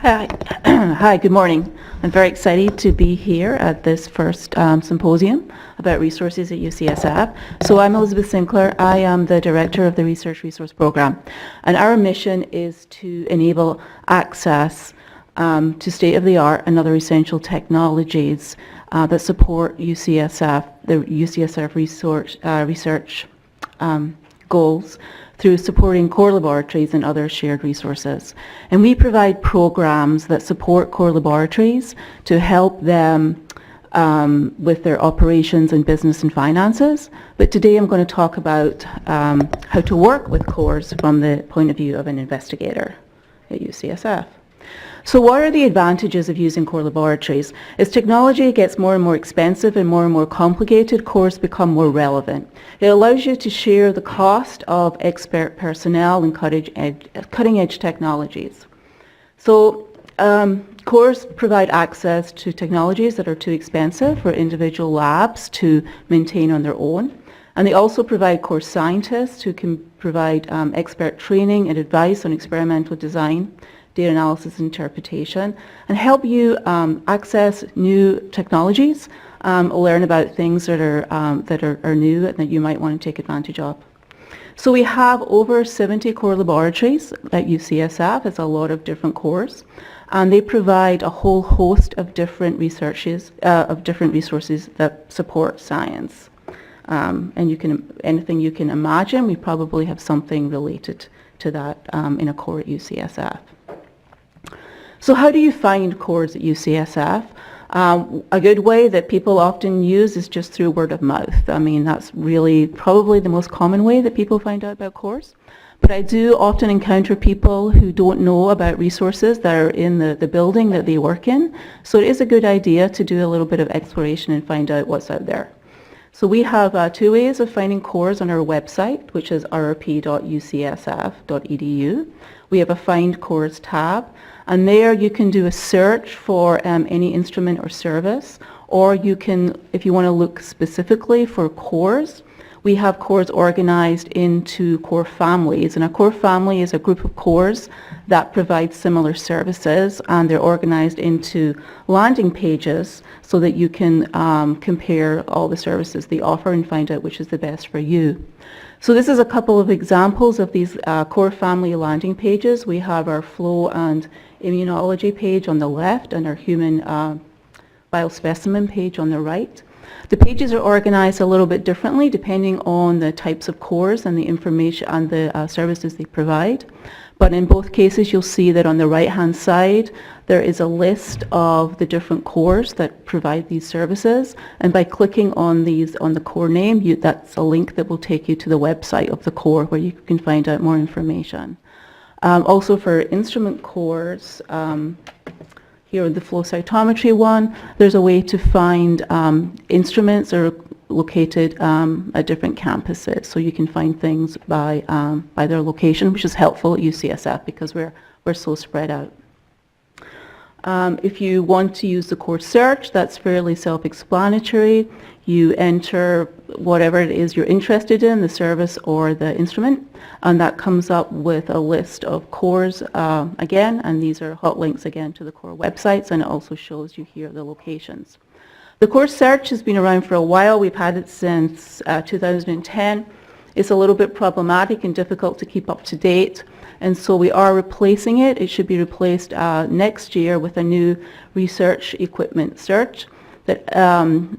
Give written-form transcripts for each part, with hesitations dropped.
Hi. Hi, good morning. I'm very excited to be here at this first symposium about resources at UCSF. So I'm Elizabeth Sinclair. I am the Director of the Research Resource Program. And our mission is to enable access to state-of-the-art and other essential technologies that support UCSF, the UCSF research goals through supporting core laboratories and other shared resources. And we provide programs that support core laboratories to help them with their operations and business and finances. But today I'm going to talk about how to work with cores from the point of view of an investigator at UCSF. So what are the advantages of using core laboratories? As technology gets more and more expensive and more complicated, cores become more relevant. It allows you to share the cost of expert personnel and cutting-edge technologies. So cores provide access to technologies that are too expensive for individual labs to maintain on their own. And they also provide core scientists who can provide expert training and advice on experimental design, data analysis and interpretation, and help you access new technologies, learn about things that are new and that you might want to take advantage of. So we have over 70 core laboratories at UCSF. It's a lot of different cores, and they provide a whole host of different resources that support science. And anything you can imagine, we probably have something related to that in a core at UCSF. So how do you find cores at UCSF? A good way that people often use is just through word of mouth. I mean, that's really probably the most common way that people find out about cores. But I do often encounter people who don't know about resources that are in the building that they work in. So it is a good idea to do a little bit of exploration and find out what's out there. So we have two ways of finding cores on our website, which is rp.ucsf.edu. We have a Find Cores tab, and there you can do a search for any instrument or service, or you can, if you want to look specifically for cores, we have cores organized into core families, and a core family is a group of cores that provide similar services, and they're organized into landing pages so that you can compare all the services they offer and find out which is the best for you. So this is a couple of examples of these core family landing pages. We have our flow and immunology page on the left and our human biospecimen page on the right. The pages are organized a little bit differently depending on the types of cores and the information and the services they provide. But in both cases, you'll see that on the right-hand side, there is a list of the different cores that provide these services. And by clicking on these, on the core name, that's a link that will take you to the website of the core where you can find out more information. Also for instrument cores, here in the flow cytometry one, there's a way to find instruments that are located at different campuses. So you can find things by their location, which is helpful at UCSF because we're so spread out. If you want to use the core search, that's fairly self-explanatory. You enter whatever it is you're interested in, the service or the instrument, and that comes up with a list of cores again, and these are hot links again to the core websites, and it also shows you here the locations. The core search has been around for a while. We've had it since 2010. It's a little bit problematic and difficult to keep up to date, and so we are replacing it. It should be replaced next year with a new research equipment search that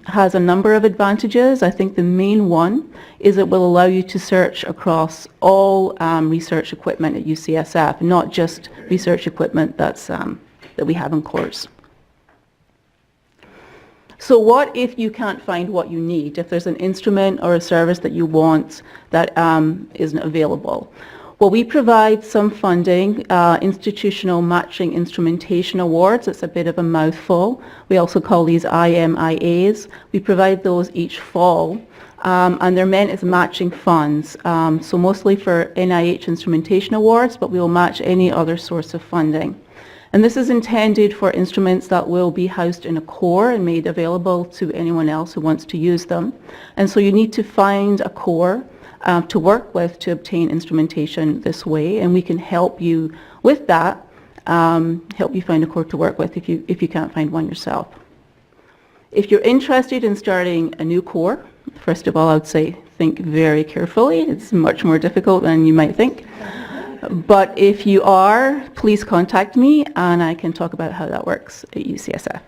has a number of advantages. I think the main one is it will allow you to search across all research equipment at UCSF, not just research equipment that we have in cores. So what if you can't find what you need? If there's an instrument or a service that you want that isn't available? Well, we provide some funding, Institutional Matching Instrumentation Awards. It's a bit of a mouthful. We also call these IMIAs. We provide those each fall, and they're meant as matching funds. So mostly for NIH instrumentation awards, but we will match any other source of funding. And this is intended for instruments that will be housed in a core and made available to anyone else who wants to use them. And so you need to find a core to work with to obtain instrumentation this way, and we can help you with that help you find a core to work with if you can't find one yourself. If you're interested in starting a new core, first of all, I would say think very carefully. It's much more difficult than you might think. But if you are, please contact me and I can talk about how that works at UCSF.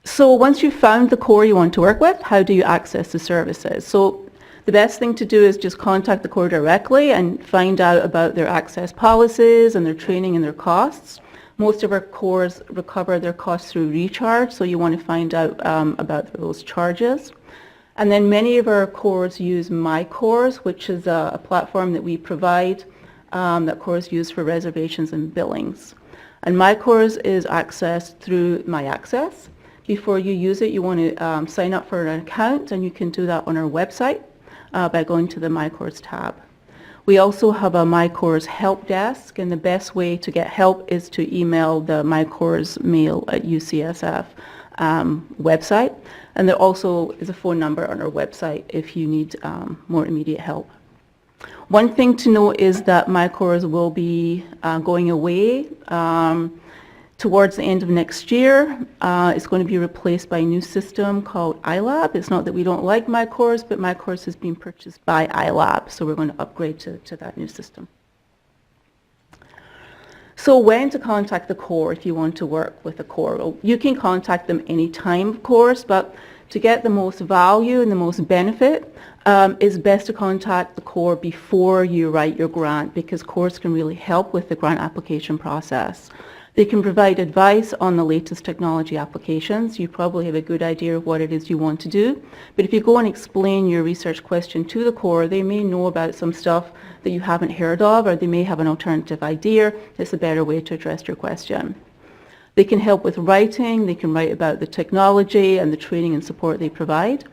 So once you've found the core you want to work with, how do you access the services? So the best thing to do is just contact the core directly and find out about their access policies and their training and their costs. Most of our cores recover their costs through recharge, so you want to find out about those charges. And then many of our cores use MyCores, which is a platform that we provide that cores use for reservations and billings. And MyCores is accessed through MyAccess. Before you use it, you want to sign up for an account, and you can do that on our website by going to the MyCores tab. We also have a MyCores help desk, and the best way to get help is to email the MyCores mail at UCSF website. And there also is a phone number on our website if you need more immediate help. One thing to note is that MyCores will be going away towards the end of next year. It's going to be replaced by a new system called iLab. It's not that we don't like MyCores, but MyCores has been purchased by iLab, so we're going to upgrade to that new system. So when to contact the core if you want to work with a core? Well, you can contact them anytime, of course, but to get the most value and the most benefit, it's best to contact the core before you write your grant, because cores can really help with the grant application process. They can provide advice on the latest technology applications. You probably have a good idea of what it is you want to do. But if you go and explain your research question to the core, they may know about some stuff that you haven't heard of, or they may have an alternative idea that's a better way to address your question. They can help with writing. They can write about the technology and the training and support they provide.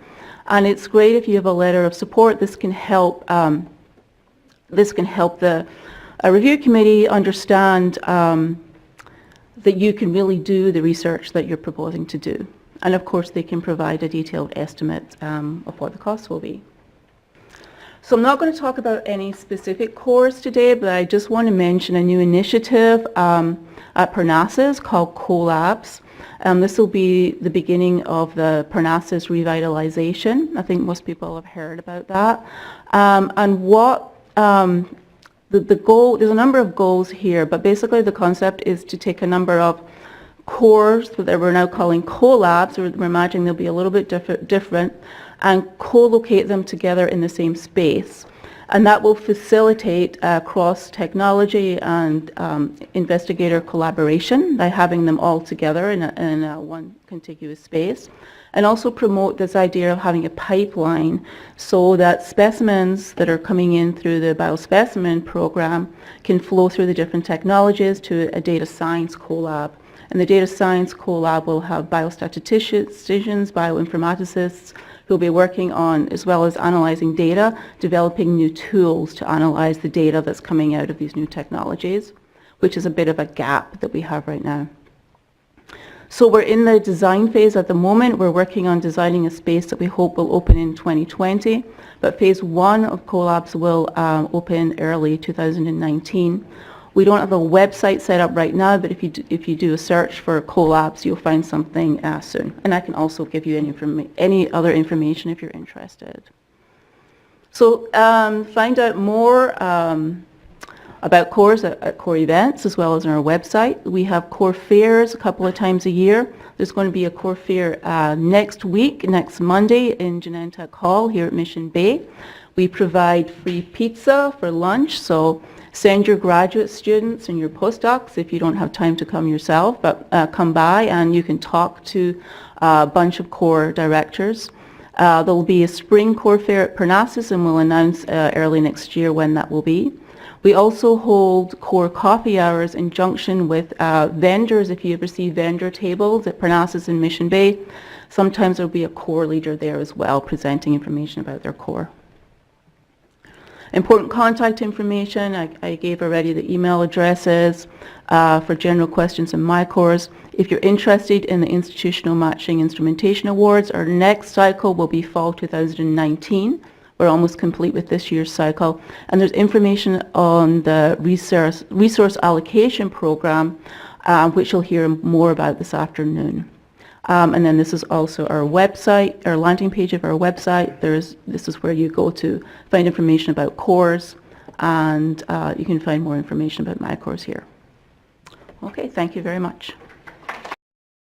And it's great if you have a letter of support. This can help the review committee understand that you can really do the research that you're proposing to do. And of course they can provide a detailed estimate of what the costs will be. So I'm not going to talk about any specific cores today, but I just want to mention a new initiative at Parnassus called CoLabs. This will be the beginning of the Parnassus revitalization. I think most people have heard about that. And what the goal, there's a number of goals here, but basically the concept is to take a number of cores that we're now calling CoLabs, we're imagining they'll be a little bit different, and co-locate them together in the same space. And that will facilitate cross-technology and investigator collaboration by having them all together in one contiguous space, and also promote this idea of having a pipeline so that specimens that are coming in through the biospecimen program can flow through the different technologies to a data science collab. And the data science collab will have biostatisticians, bioinformaticists who will be working on, as well as analyzing data, developing new tools to analyze the data that's coming out of these new technologies, which is a bit of a gap that we have right now. So we're in the design phase at the moment. We're working on designing a space that we hope will open in 2020, but phase one of CoLabs will open early 2019. We don't have a website set up right now, but if you do a search for CoLabs, you'll find something soon. And I can also give you any other information if you're interested. So find out more about cores at core events as well as on our website. We have core fairs a couple of times a year. There's going to be a core fair next week, next Monday in Genentech Hall here at Mission Bay. We provide free pizza for lunch, so send your graduate students and your postdocs if you don't have time to come yourself, but come by and you can talk to a bunch of core directors. There will be a spring core fair at Parnassus, and we'll announce early next year when that will be. We also hold core coffee hours in junction with vendors. If you ever see vendor tables at Parnassus and Mission Bay, sometimes there will be a core leader there as well presenting information about their core. Important contact information, I gave already the email addresses for general questions in MyCores. If you're interested in the Institutional Matching Instrumentation Awards, our next cycle will be fall 2019. We're almost complete with this year's cycle. And there's information on the resource allocation program, which you'll hear more about this afternoon. And then this is also our website, our landing page of our website. This is where you go to find information about cores, and you can find more information about my course here. Okay, thank you very much.